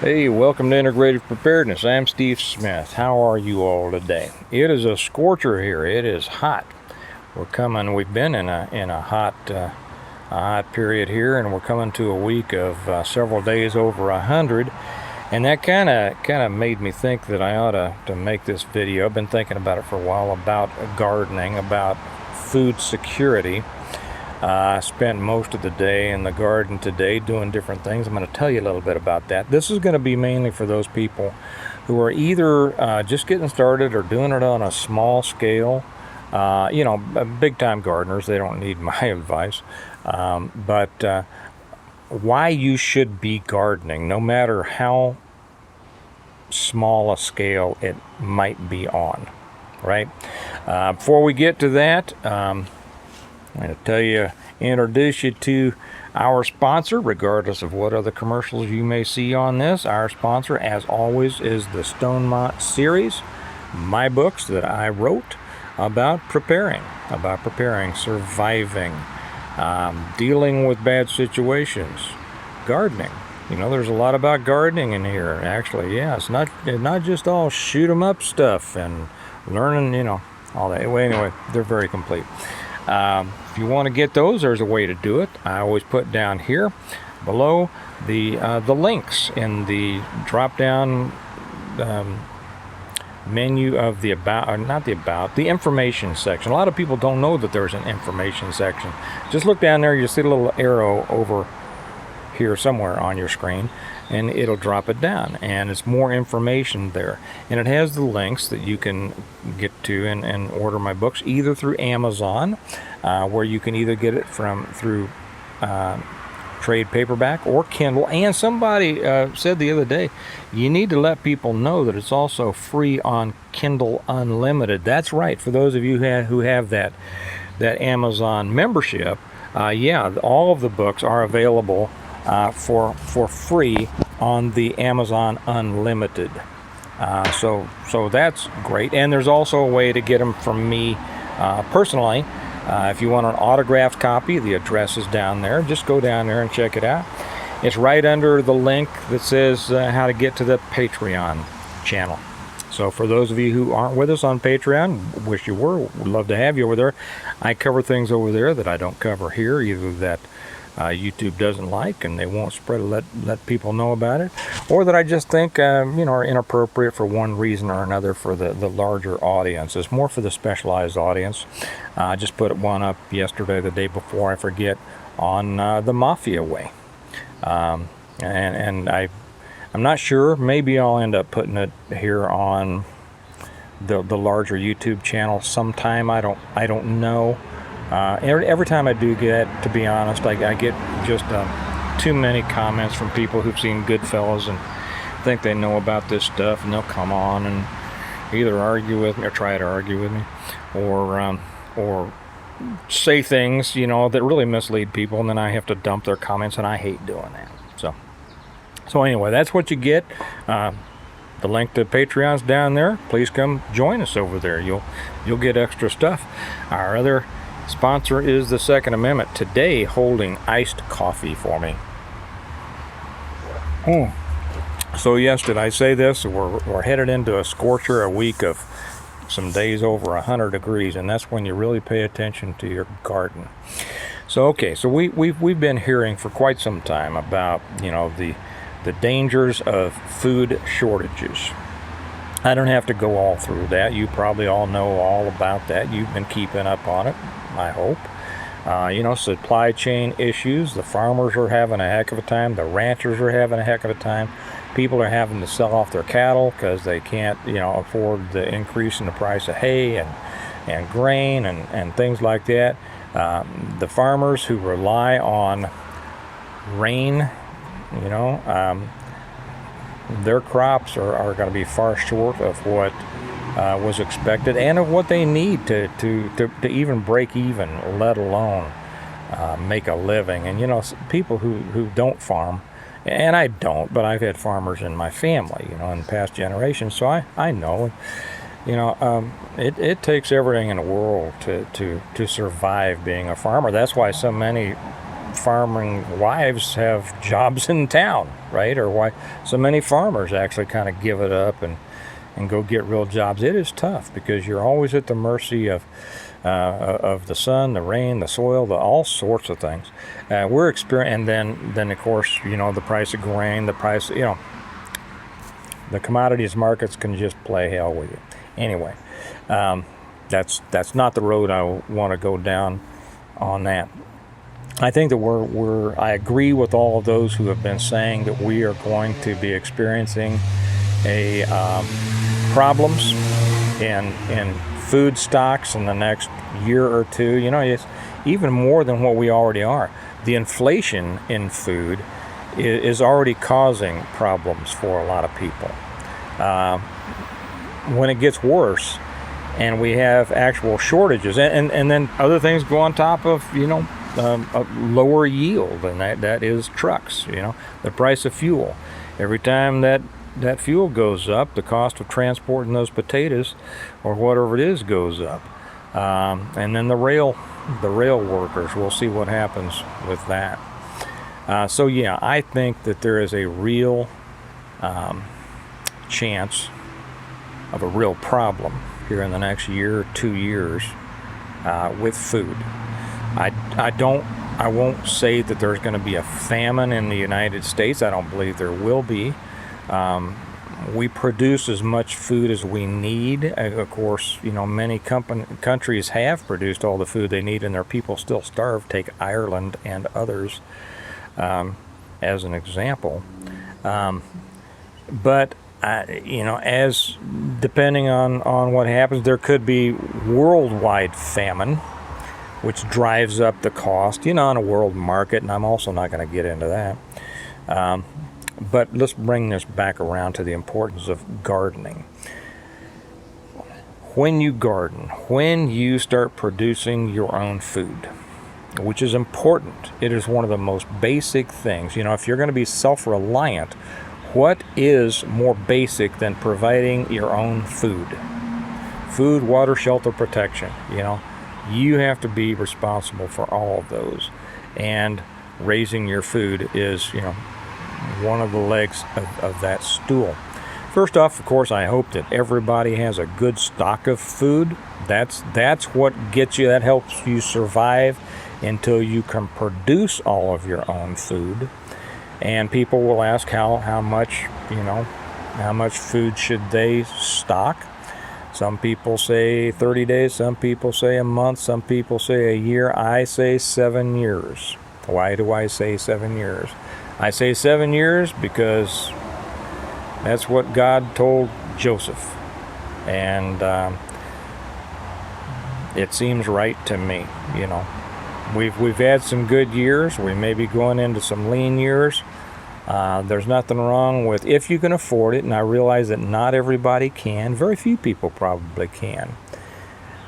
Hey, welcome to Integrated Preparedness. I'm Steve Smith. How are you all today? It is a scorcher here. It is hot. We've been in a hot period here, and we're coming to a week of several days over 100. And that kind of made me think that I ought to make this video. I've been thinking about it for a while, about gardening, about food security. I spent most of the day in the garden today doing different things. I'm going to tell you a little bit about that. This is going to be mainly for those people who are either just getting started or doing it on a small scale. Big time gardeners, they don't need my advice. But why you should be gardening, no matter how small a scale it might be on, right? Before we get to that, I'm going to introduce you to our sponsor, regardless of what other commercials you may see on this. Our sponsor, as always, is the Stonemont series, my books that I wrote about preparing, surviving, dealing with bad situations, gardening. You know, there's a lot about gardening in here, actually. Yeah, it's not just all shoot 'em up stuff and learning, all that. Anyway, they're very complete. If you want to get those, there's a way to do it. I always put down here below the links in the drop-down menu of the the information section. A lot of people don't know that there's an information section. Just look down there, you'll see a little arrow over here somewhere on your screen, and it'll drop it down, and it's more information there, and it has the links that you can get to and order my books either through Amazon, where you can either get it through trade paperback or Kindle. And somebody said the other day, you need to let people know that it's also free on Kindle Unlimited. That's right. For those of you who have that Amazon membership, all of the books are available for free on the Amazon Unlimited. So that's great. And there's also a way to get them from me personally. If you want an autographed copy, the address is down there. Just go down there and check it out. It's right under the link that says how to get to the Patreon channel. So for those of you who aren't with us on Patreon, wish you were, would love to have you over there. I cover things over there that I don't cover here, either that YouTube doesn't like and they won't spread let people know about it, or that I just think are inappropriate for one reason or another for the larger audience. It's more for the specialized audience. I just put one up yesterday, the day before, I forget, on the Mafia way, and I'm not sure. Maybe I'll end up putting it here on the larger YouTube channel sometime. I don't know. Every time I do get, to be honest, I get just too many comments from people who've seen Goodfellas and think they know about this stuff, and they'll come on and either argue with me or try to argue with me, or say things that really mislead people, and then I have to dump their comments, and I hate doing that. So anyway, that's what you get. The link to Patreon's down there. Please come join us over there. You'll get extra stuff. Our other sponsor is the Second Amendment, today holding iced coffee for me. So yes, did I say this? We're headed into a scorcher, a week of some days over 100 degrees, and that's when you really pay attention to your garden. So we've been hearing for quite some time about the dangers of food shortages. I don't have to go all through that. You probably all know all about that. You've been keeping up on it, I hope. Supply chain issues. The farmers are having a heck of a time. The ranchers are having a heck of a time. People are having to sell off their cattle because they can't, afford the increase in the price of hay and grain and things like that. The farmers who rely on rain, their crops are going to be far short of what was expected and of what they need to even break even, let alone make a living. And people who don't farm, and I don't, but I've had farmers in my family, in past generations, so I know. It takes everything in the world to survive being a farmer. That's why so many farming wives have jobs in town, right? Or why so many farmers actually kind of give it up and go get real jobs. It is tough because you're always at the mercy of the sun, the rain, the soil, all sorts of things. We're experiencing, and then of course, the price of grain, the price, the commodities markets can just play hell with you. Anyway, that's not the road I want to go down on that. I think that I agree with all of those who have been saying that we are going to be experiencing problems in food stocks in the next year or two. It's even more than what we already are. The inflation in food is already causing problems for a lot of people. When it gets worse and we have actual shortages and then other things go on top of, a lower yield, and that is trucks, the price of fuel. Every time that fuel goes up, the cost of transporting those potatoes or whatever it is goes up. And then the rail workers, we'll see what happens with that. So yeah, I think that there is a real chance of a real problem here in the next year or 2 years with food. I won't say that there's going to be a famine in the United States. I don't believe there will be. We produce as much food as we need. Of course, many countries have produced all the food they need, and their people still starve. Take Ireland and others as an example. But as depending on what happens, there could be worldwide famine, which drives up the cost, on a world market, and I'm also not going to get into that. But let's bring this back around to the importance of gardening. When you garden, when you start producing your own food, which is important, it is one of the most basic things. If you're going to be self-reliant, what is more basic than providing your own food? Food, water, shelter, protection. You have to be responsible for all of those. And raising your food is, one of the legs of that stool. First off, of course, I hope that everybody has a good stock of food. That's what gets you, that helps you survive until you can produce all of your own food. And people will ask how much food should they stock. Some people say 30 days, some people say a month, some people say a year. I say 7 years. Why do I say 7 years? I say 7 years because that's what God told Joseph. And it seems right to me, We've had some good years. We may be going into some lean years. There's nothing wrong with, if you can afford it, and I realize that not everybody can. Very few people probably can.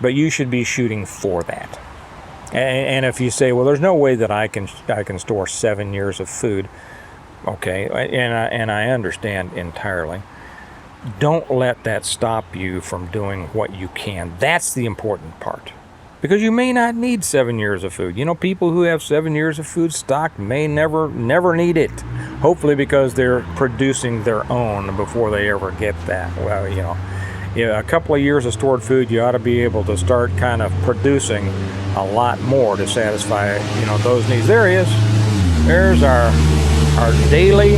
But you should be shooting for that. And if you say, well, there's no way that I can store 7 years of food, okay, and I understand entirely. Don't let that stop you from doing what you can. That's the important part. Because you may not need 7 years of food. People who have 7 years of food stocked may never need it. Hopefully because they're producing their own before they ever get that. Well, a couple of years of stored food, you ought to be able to start kind of producing a lot more to satisfy, those needs. There he is. There's our daily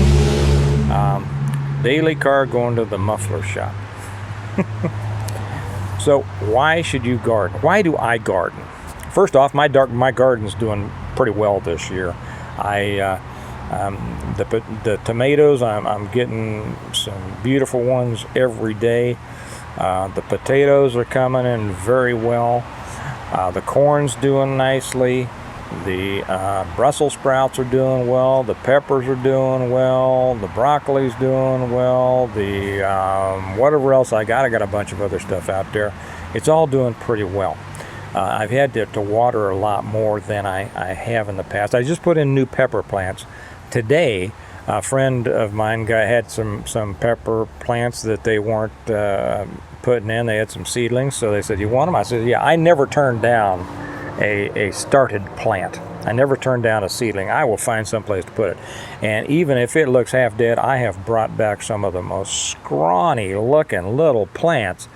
car going to the muffler shop. So why should you garden? Why do I garden? First off, my garden's doing pretty well this year. The tomatoes, I'm getting some beautiful ones every day. The potatoes are coming in very well. The corn's doing nicely. The Brussels sprouts are doing well. The peppers are doing well. The broccoli's doing well. The whatever else I got a bunch of other stuff out there. It's all doing pretty well. I've had to water a lot more than I have in the past. I just put in new pepper plants. Today, a friend of mine had some pepper plants that they weren't putting in. They had some seedlings, so they said, "You want them?" I said, "Yeah." I never turned down a started plant. I never turn down a seedling. I will find some place to put it. And even if it looks half dead, I have brought back some of the most scrawny looking little plants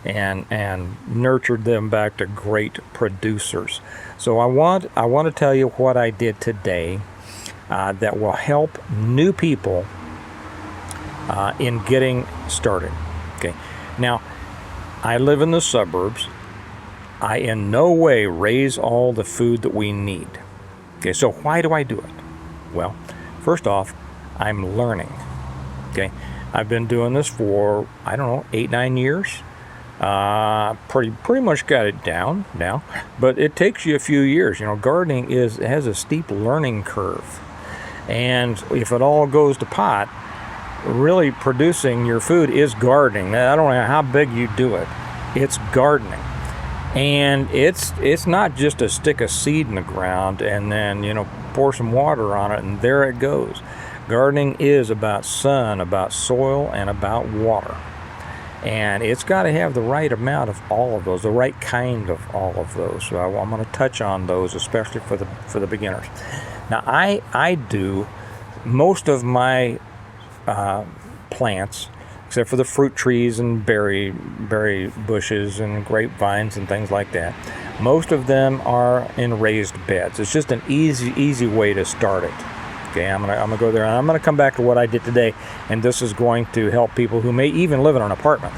and nurtured them back to great producers. So I want to tell you what I did today that will help new people in getting started. Okay. Now, I live in the suburbs. I in no way raise all the food that we need. Okay, so why do I do it? Well, first off, I'm learning. Okay, I've been doing this for, I don't know, 8-9 years. Pretty much got it down now, but it takes you a few years. You know, gardening has a steep learning curve, and if it all goes to pot, really producing your food is gardening. I don't know how big you do it. It's gardening. And it's not just to stick a seed in the ground and then, you know, pour some water on it and there it goes. Gardening is about sun, about soil, and about water. And it's got to have the right amount of all of those, the right kind of all of those. So I'm going to touch on those, especially for the beginners. Now, I do most of my plants, except for the fruit trees and berry bushes and grapevines and things like that. Most of them are in raised beds. It's just an easy way to start it. Okay, I'm gonna go there, and I'm gonna come back to what I did today, and this is going to help people who may even live in an apartment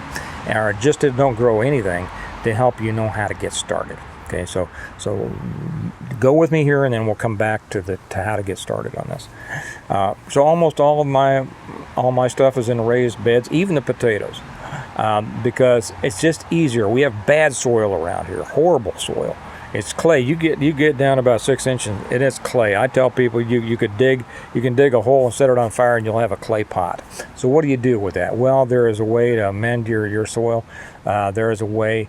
or just don't grow anything, to help you know how to get started. Okay, so go with me here, and then we'll come back to how to get started on this. So almost all my stuff is in raised beds, even the potatoes, because it's just easier. We have bad soil around here, horrible soil. It's clay. You get down about 6 inches, and it's clay. I tell people you can dig a hole and set it on fire, and you'll have a clay pot. So what do you do with that? Well, there is a way to amend your soil. There is a way,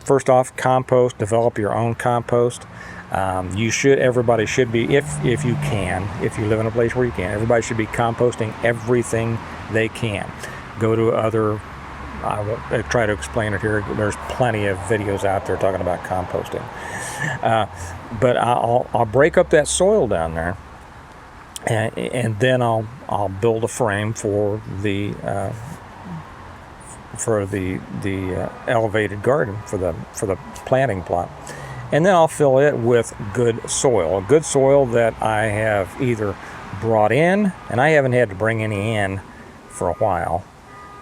first off, compost. Develop your own compost. Everybody should be, if you can, if you live in a place where you can, everybody should be composting everything they can. Go to I won't try to explain it here. There's plenty of videos out there talking about composting. But I'll break up that soil down there, and then I'll build a frame for the elevated garden, for the planting plot. And then I'll fill it with good soil that I have either brought in, and I haven't had to bring any in for a while,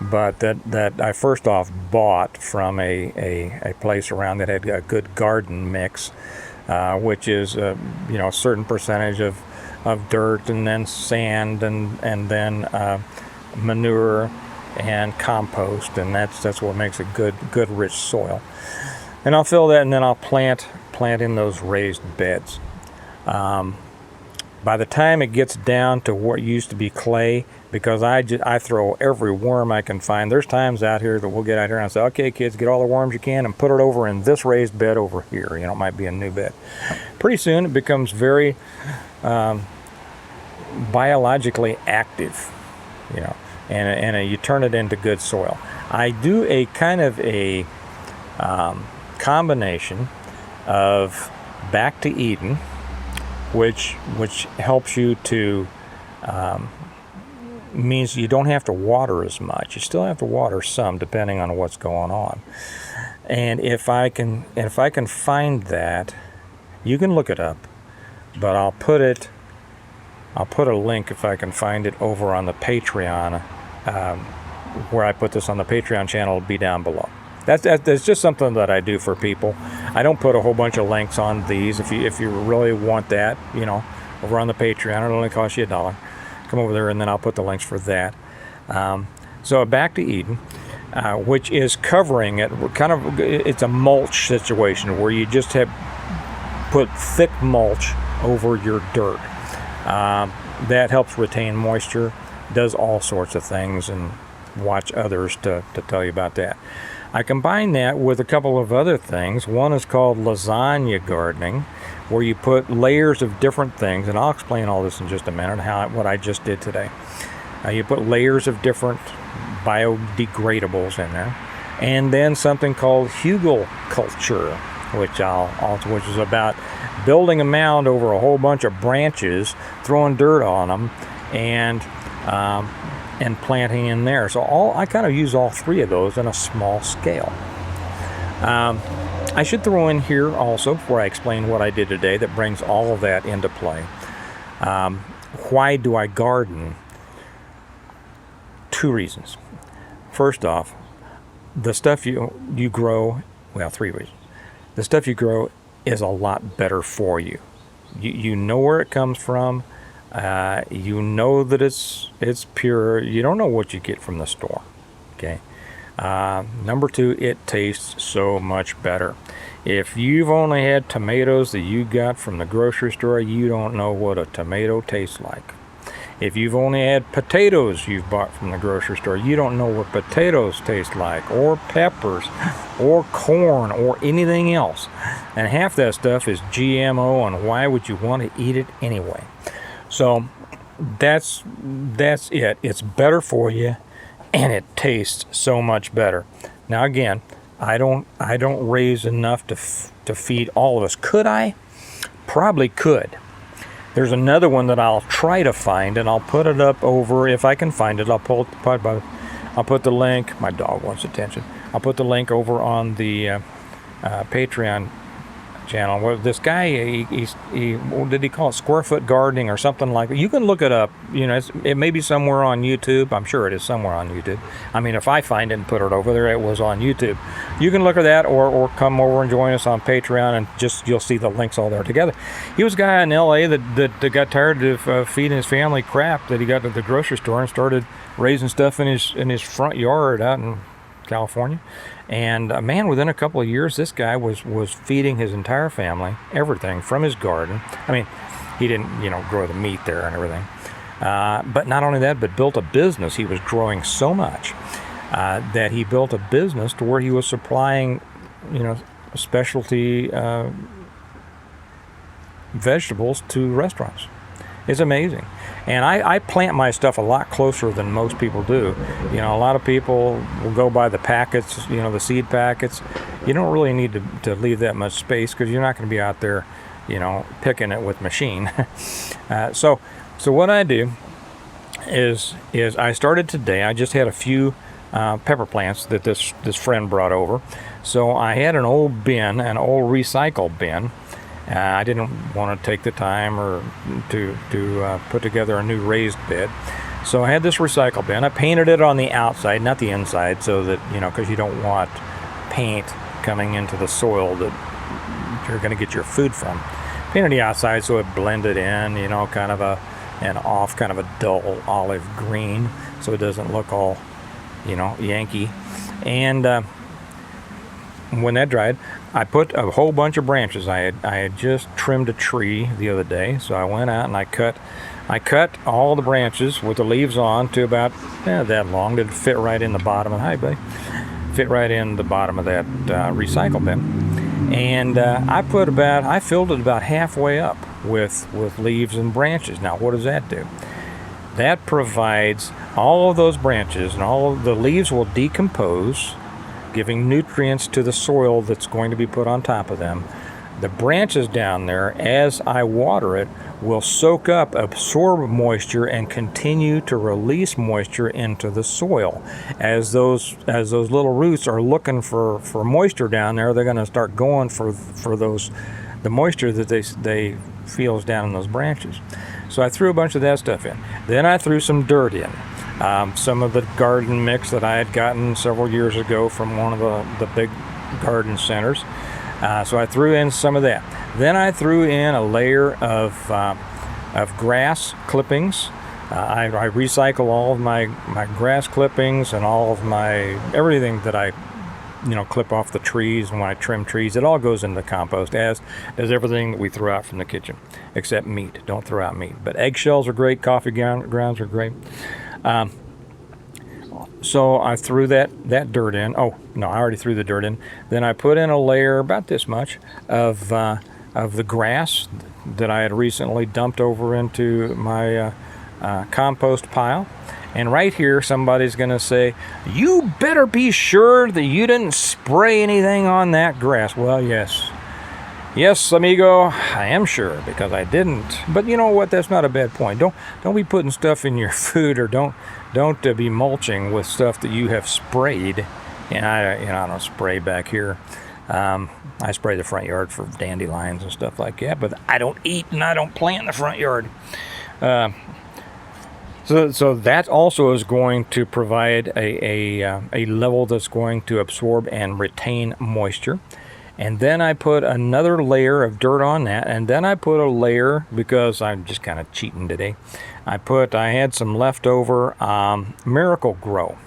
but that I first off bought from a place around that had a good garden mix, which is a certain percentage of dirt, and then sand, and then manure and compost, and that's what makes a good rich soil. And I'll fill that, and then I'll plant in those raised beds. By the time it gets down to what used to be clay, because I throw every worm I can find. There's times out here that we'll get out here and I say, okay, kids, get all the worms you can and put it over in this raised bed over here. It might be a new bed. Pretty soon it becomes very biologically active, and you turn it into good soil. I do a kind of a combination of Back to Eden, which helps you to means you don't have to water as much. You still have to water some depending on what's going on. And if I can find that, you can look it up, but I'll put a link, if I can find it, over on the Patreon, where I put this on the Patreon channel. It'll be down below. That's just something that I do for people. I don't put a whole bunch of links on these. If you really want that, over on the Patreon, it'll only cost you $1. Come over there, and then I'll put the links for that. So Back to Eden, which is covering it. It's a mulch situation where you just have put thick mulch over your dirt. That helps retain moisture, does all sorts of things, and watch others to tell you about that. I combine that with a couple of other things. One is called lasagna gardening, where you put layers of different things, and I'll explain all this in just a minute, what I just did today. You put layers of different biodegradables in there, and then something called hugelkultur. which is about building a mound over a whole bunch of branches, throwing dirt on them, and planting in there. So I kind of use all three of those on a small scale. I should throw in here also, before I explain what I did today, that brings all of that into play. Why do I garden? 2 reasons. First off, the stuff you grow, well, 3 reasons. The stuff you grow is a lot better for you. You know where it comes from. You know that it's pure. You don't know what you get from the store. Okay. Number 2, it tastes so much better. If you've only had tomatoes that you got from the grocery store, you don't know what a tomato tastes like. If you've only had potatoes you've bought from the grocery store, you don't know what potatoes taste like, or peppers, or corn, or anything else. And half that stuff is GMO, and why would you want to eat it anyway? So that's it. It's better for you, and it tastes so much better. Now again, I don't raise enough to feed all of us. Could I? Probably could. There's another one that I'll try to find, and I'll put it up over, if I can find it. I'll put the link. My dog wants attention. I'll put the link over on the Patreon channel. Well, this guy, what did he call it? Square foot gardening or something like that. You can look it up. You know, it may be somewhere on YouTube. I'm sure it is somewhere on YouTube. I mean, if I find it and put it over there, it was on YouTube. You can look at that, or come over and join us on Patreon, and you'll see the links all there together. He was a guy in LA that got tired of feeding his family crap that he got at the grocery store, and started raising stuff in his front yard out in California. And man, within a couple of years, this guy was feeding his entire family everything from his garden. I mean, he didn't, grow the meat there and everything. But not only that, but built a business. He was growing so much that he built a business to where he was supplying, specialty vegetables to restaurants. It's amazing. And I plant my stuff a lot closer than most people do. A lot of people will go by the packets, the seed packets. You don't really need to leave that much space, because you're not going to be out there, picking it with machine. So what I do is I started today. I just had a few pepper plants that this friend brought over. So I had an old bin, an old recycle bin. I didn't want to take the time or to put together a new raised bed. So I had this recycle bin. I painted it on the outside, not the inside, so that, because you don't want paint coming into the soil that you're going to get your food from. Painted the outside so it blended in, kind of a dull olive green, so it doesn't look all, Yankee. And when that dried, I put a whole bunch of branches. I had just trimmed a tree the other day, so I went out and I cut all the branches with the leaves on to about that long. That'd fit right in the bottom of fit right in the bottom of that recycle bin. And I filled it about halfway up with leaves and branches. Now, what does that do? That provides all of those branches, and all of the leaves will decompose, giving nutrients to the soil that's going to be put on top of them. The branches down there, as I water it, will soak up, absorb moisture, and continue to release moisture into the soil. As those little roots are looking for moisture down there, they're going to start going for the moisture that they feel is down in those branches. So I threw a bunch of that stuff in. Then I threw some dirt in. Some of the garden mix that I had gotten several years ago from one of the big garden centers. So I threw in some of that. Then I threw in a layer of grass clippings. I recycle all of my grass clippings and all of everything that I clip off the trees, and when I trim trees, it all goes into the compost, as does everything that we throw out from the kitchen, except meat. Don't throw out meat. But eggshells are great, coffee grounds are great. So I threw that dirt in. Oh, no, I already threw the dirt in. Then I put in a layer about this much of the grass that I had recently dumped over into my compost pile. And right here, somebody's going to say, "You better be sure that you didn't spray anything on that grass." Well, yes, Yes, amigo, I am sure, because I didn't. But you know what? That's not a bad point. Don't be putting stuff in your food, or don't be mulching with stuff that you have sprayed. And I don't spray back here. I spray the front yard for dandelions and stuff like that, but I don't eat and I don't plant in the front yard. So that also is going to provide a level that's going to absorb and retain moisture. And then I put another layer of dirt on that, and then I put a layer, because I'm just kind of cheating today, I had some leftover Miracle Grow.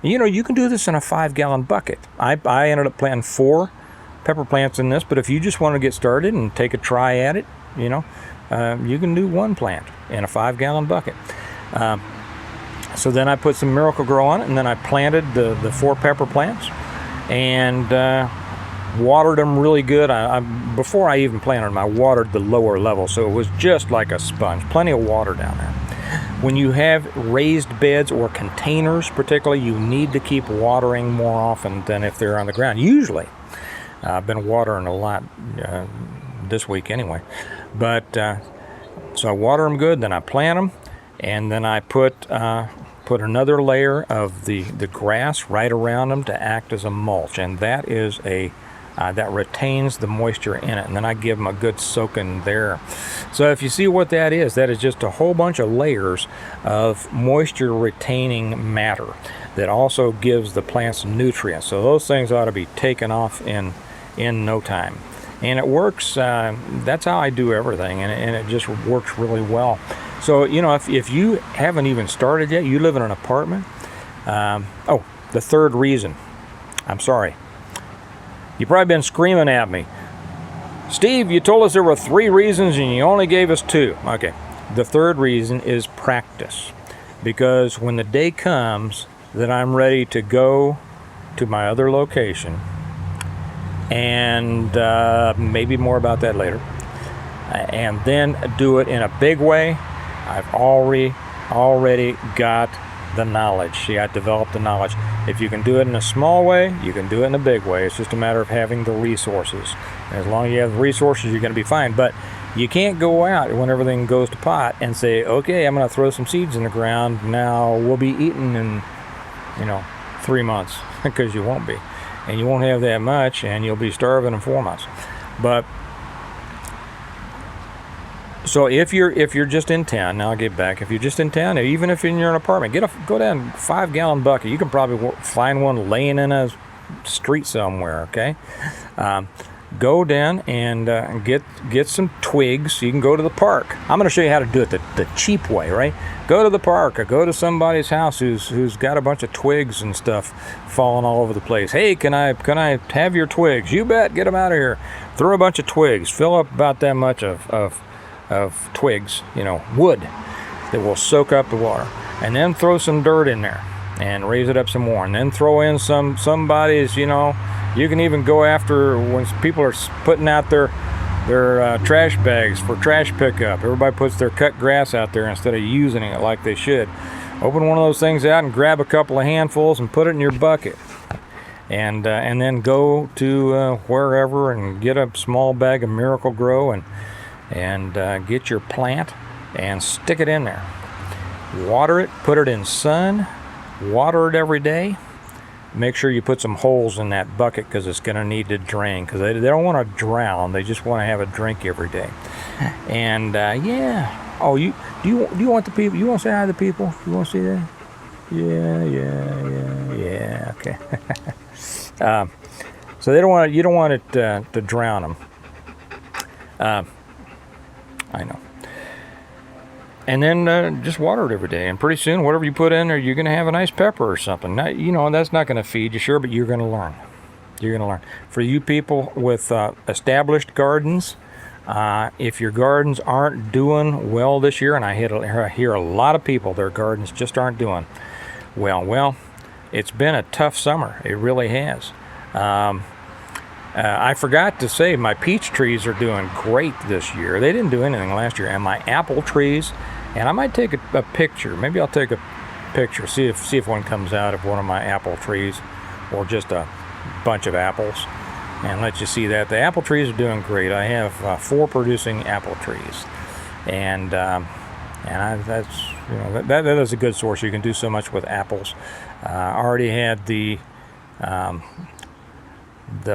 You know, you can do this in a 5-gallon bucket. I ended up planting 4 pepper plants in this, but if you just want to get started and take a try at it, you know, you can do 1 plant in a 5-gallon bucket. So then I put some Miracle Grow on it, and then I planted the 4 pepper plants, and watered them really good. Before I even planted them, I watered the lower level, so it was just like a sponge. Plenty of water down there. When you have raised beds or containers particularly, you need to keep watering more often than if they're on the ground. Usually. I've been watering a lot this week anyway. But so I water them good, then I plant them, and then I put another layer of the grass right around them to act as a mulch, and that is that retains the moisture in it, and then I give them a good soaking there. So if you see what that is just a whole bunch of layers of moisture retaining matter that also gives the plants nutrients. So those things ought to be taken off in no time, and it works. That's how I do everything, and it just works really well. So you know, if you haven't even started yet, you live in an apartment. The third reason, I'm sorry, you've probably been screaming at me, Steve, you told us there were 3 reasons and you only gave us 2. Okay, the third reason is practice. Because when the day comes that I'm ready to go to my other location, and maybe more about that later, and then do it in a big way, I've already got the knowledge. See, I developed the knowledge. If you can do it in a small way, you can do it in a big way. It's just a matter of having the resources. As long as you have the resources, you're going to be fine. But you can't go out when everything goes to pot and say, okay, I'm going to throw some seeds in the ground. Now we'll be eating in, 3 months, because you won't be. And you won't have that much, and you'll be starving in 4 months. But so if you're just in town, now I'll get back. If you're just in town, even if you're in an apartment, go down 5-gallon bucket. You can probably find one laying in a street somewhere. Okay, go down and get some twigs. You can go to the park. I'm going to show you how to do it the cheap way, right? Go to the park, or go to somebody's house who's got a bunch of twigs and stuff falling all over the place. Hey, can I have your twigs? You bet. Get them out of here. Throw a bunch of twigs. Fill up about that much of twigs, wood that will soak up the water, and then throw some dirt in there and raise it up some more, and then throw in somebody's, you can even go after when people are putting out their trash bags for trash pickup. Everybody puts their cut grass out there instead of using it like they should. Open one of those things out and grab a couple of handfuls and put it in your bucket, and then go to wherever and get a small bag of Miracle Grow and get your plant and stick it in there. Water it, put it in sun, water it every day. Make sure you put some holes in that bucket, because it's going to need to drain, because they don't want to drown. They just want to have a drink every day. And yeah. Oh, do you want the people? You want to say hi to the people? You want to see that? Yeah. Okay. So they don't want you don't want it to drown them. I know. And then just water it every day, and pretty soon whatever you put in there, you're going to have a nice pepper or something. Now, that's not going to feed you, sure, but you're going to learn. You're going to learn. For you people with established gardens, if your gardens aren't doing well this year, and I hear a lot of people, their gardens just aren't doing well, it's been a tough summer. It really has. I forgot to say, my peach trees are doing great this year. They didn't do anything last year. And my apple trees, and I might take a picture. Maybe I'll take a picture, see if one comes out of one of my apple trees, or just a bunch of apples. and let you see that. The apple trees are doing great. I have 4 producing apple trees, and that's, you know, that is a good source. You can do so much with apples. I already had the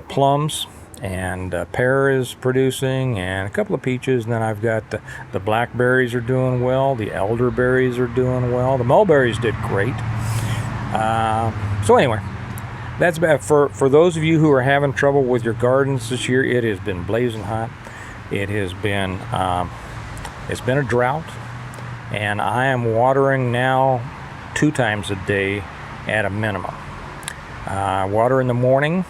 plums, and pear is producing, and a couple of peaches, and then I've got the blackberries are doing well, the elderberries are doing well, the mulberries did great. So anyway, that's bad. For those of you who are having trouble with your gardens this year, it has been blazing hot. It has been it's been a drought, and I am watering now 2 times a day at a minimum. Water in the morning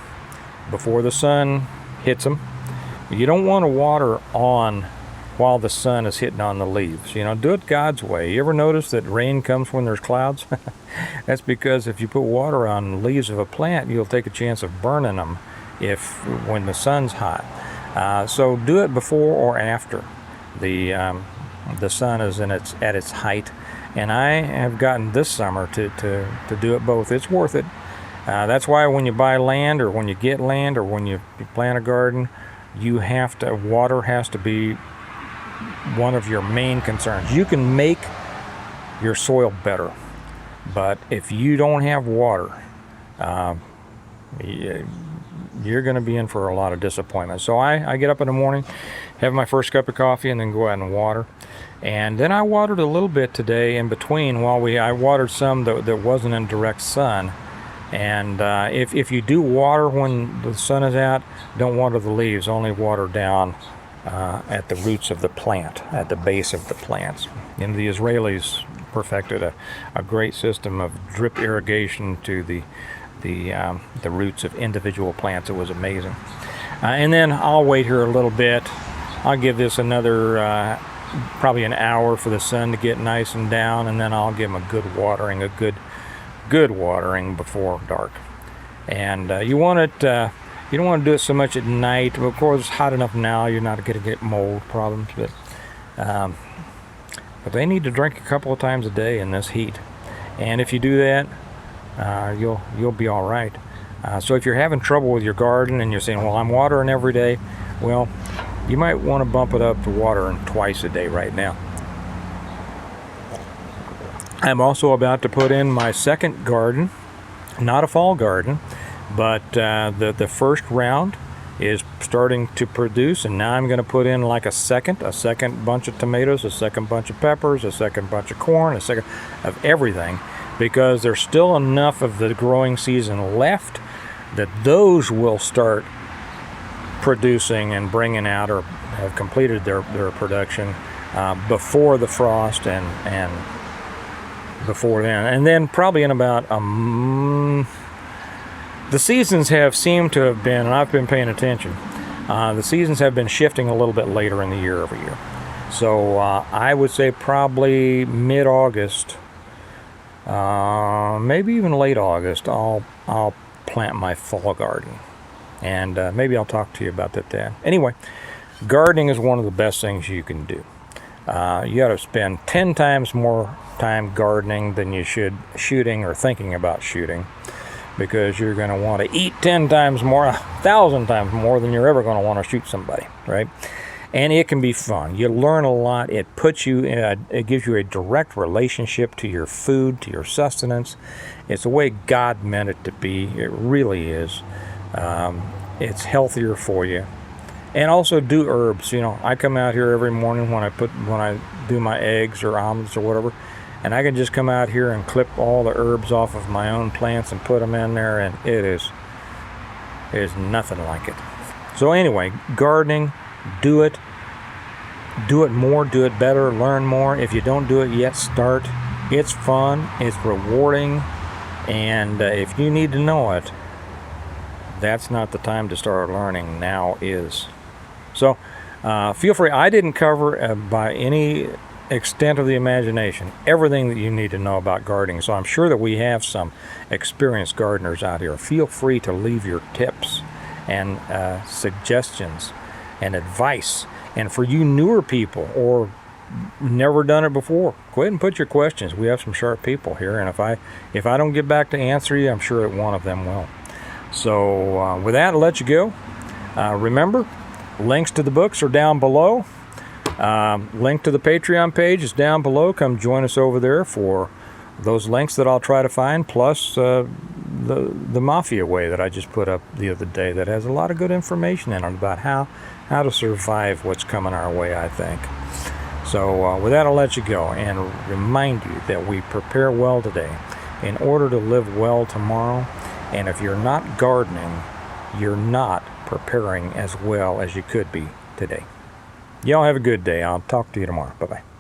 before the sun hits them. You don't want to water on while the sun is hitting on the leaves. You know, do it God's way. You ever notice that rain comes when there's clouds? That's because if you put water on the leaves of a plant, you'll take a chance of burning them when the sun's hot. So do it before or after the sun is at its height. And I have gotten this summer to do it both. It's worth it. That's why when you buy land, or when you get land, or when you plant a garden, water has to be one of your main concerns. You can make your soil better, but if you don't have water, you're going to be in for a lot of disappointment. So I get up in the morning, have my first cup of coffee, and then go out and water. And then I watered a little bit today in between I watered some that wasn't in direct sun. And if you do water when the sun is out, don't water the leaves, only water down at the roots of the plant, at the base of the plants. And the Israelis perfected a great system of drip irrigation to the roots of individual plants. It was amazing. And then I'll wait here a little bit. I'll give this another probably an hour for the sun to get nice and down, and then I'll give them a good watering, good watering before dark. And you want it. You don't want to do it so much at night. Of course, it's hot enough now. You're not going to get mold problems, but they need to drink a couple of times a day in this heat. And if you do that, you'll be all right. So if you're having trouble with your garden and you're saying, "Well, I'm watering every day," well, you might want to bump it up to watering twice a day right now. I'm also about to put in my second garden, not a fall garden, but the first round is starting to produce, and now I'm going to put in like a second bunch of tomatoes, a second bunch of peppers, a second bunch of corn, a second of everything, because there's still enough of the growing season left that those will start producing and bringing out, or have completed their production before the frost and before then. And then probably in about the seasons have seemed to have been, and I've been paying attention, the seasons have been shifting a little bit later in the year every year. So I would say probably mid-August, maybe even late August, I'll plant my fall garden. And maybe I'll talk to you about that then. Anyway, gardening is one of the best things you can do. You got to spend 10 times more time gardening than you should shooting or thinking about shooting, because you're going to want to eat 10 times more, 1,000 times more than you're ever going to want to shoot somebody, right? And it can be fun. You learn a lot. It puts you in it gives you a direct relationship to your food, to your sustenance. It's the way God meant it to be. It really is. It's healthier for you. And also do herbs. You know, I come out here every morning when I do my eggs or omelets or whatever, and I can just come out here and clip all the herbs off of my own plants and put them in there, and there's nothing like it. So anyway, gardening, do it more, do it better, learn more. If you don't do it yet, start. It's fun, it's rewarding, and if you need to know it, that's not the time to start learning. Now is. So feel free. I didn't cover by any extent of the imagination everything that you need to know about gardening, so I'm sure that we have some experienced gardeners out here. Feel free to leave your tips and suggestions and advice. And for you newer people or never done it before, go ahead and put your questions. We have some sharp people here, and if I don't get back to answer you, I'm sure that one of them will. So with that, I'll let you go. Remember, links to the books are down below. Link to the Patreon page is down below. Come join us over there for those links that I'll try to find, plus the Mafia Way that I just put up the other day that has a lot of good information in it about how to survive what's coming our way, I think. So with that, I'll let you go and remind you that we prepare well today in order to live well tomorrow. And if you're not gardening, you're not preparing as well as you could be today. Y'all have a good day. I'll talk to you tomorrow. Bye-bye.